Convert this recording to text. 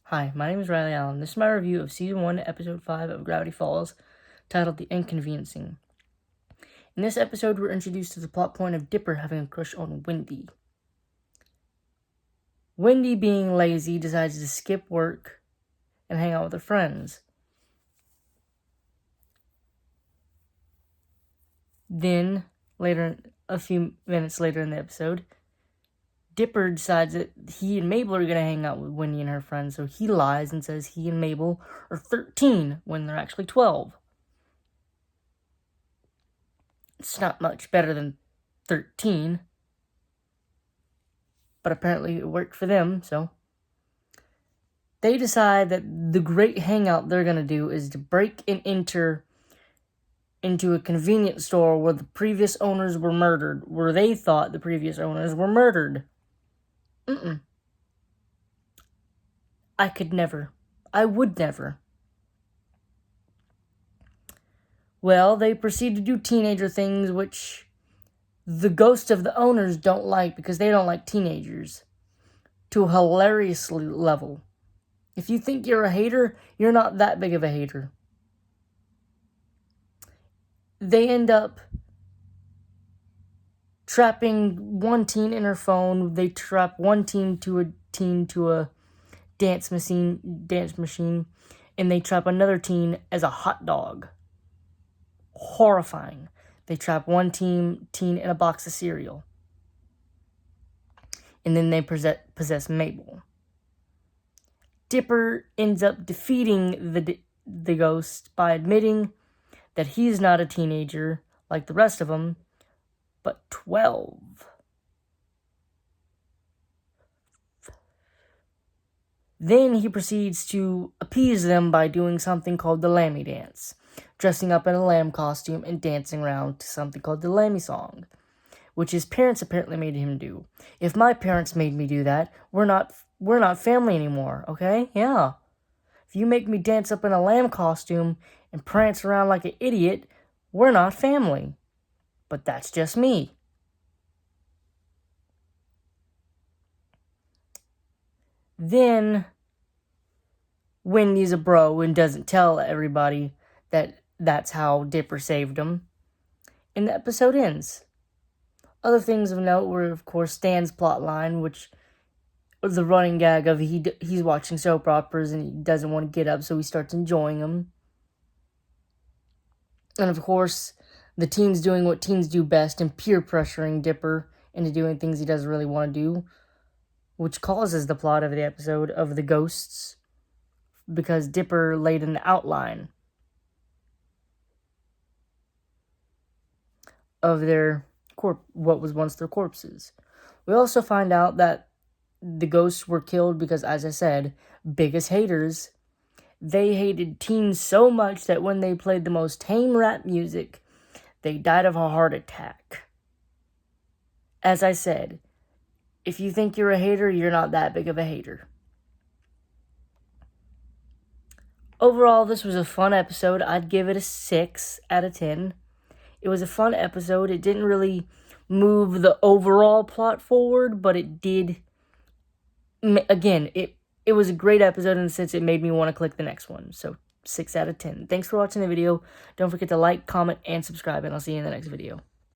Hi, my name is Riley Allen. This is my review of Season 1, Episode 5 of Gravity Falls, titled The Inconveniencing. In this episode, we're introduced to the plot point of Dipper having a crush on Wendy. Wendy, being lazy, decides to skip work and hang out with her friends. Then, a few minutes later in the episode, Dipper decides that he and Mabel are going to hang out with Wendy and her friends, so he lies and says he and Mabel are 13 when they're actually 12. It's not much better than 13, but apparently it worked for them, so they decide that the great hangout they're going to do is to break and enter into a convenience store where the previous owners were murdered, where they thought the previous owners were murdered. I could never. I would never. Well, they proceed to do teenager things, which the ghosts of the owners don't like because they don't like teenagers, to a hilarious level. If you think you're a hater, you're not that big of a hater. They end up trapping one teen in her phone. They trap one teen to a dance machine, and they trap another teen as a hot dog. Horrifying. They trap one teen in a box of cereal. And then they possess Mabel. Dipper ends up defeating the ghost by admitting that he's not a teenager like the rest of them, but 12. Then he proceeds to appease them by doing something called the Lammy Dance, dressing up in a lamb costume and dancing around to something called the Lammy Song, which his parents apparently made him do. If my parents made me do that, we're not family anymore, okay? Yeah. If you make me dance up in a lamb costume and prance around like an idiot, we're not family. But that's just me. Then Wendy's a bro and doesn't tell everybody that that's how Dipper saved him. And the episode ends. Other things of note were, of course, Stan's plotline, which the running gag of he's watching soap operas and he doesn't want to get up, so he starts enjoying them. And of course, the teens doing what teens do best and peer pressuring Dipper into doing things he doesn't really want to do, which causes the plot of the episode of the ghosts, because Dipper laid an outline of what was once their corpses. We also find out that the ghosts were killed because, as I said, biggest haters. They hated teens so much that when they played the most tame rap music, they died of a heart attack. As I said, if you think you're a hater, you're not that big of a hater. Overall, this was a fun episode. I'd give it a 6 out of 10. It was a fun episode. It didn't really move the overall plot forward, but it did. Again, it was a great episode in the sense it made me want to click the next one. So 6 out of 10. Thanks for watching the video. Don't forget to like, comment, and subscribe, and I'll see you in the next video.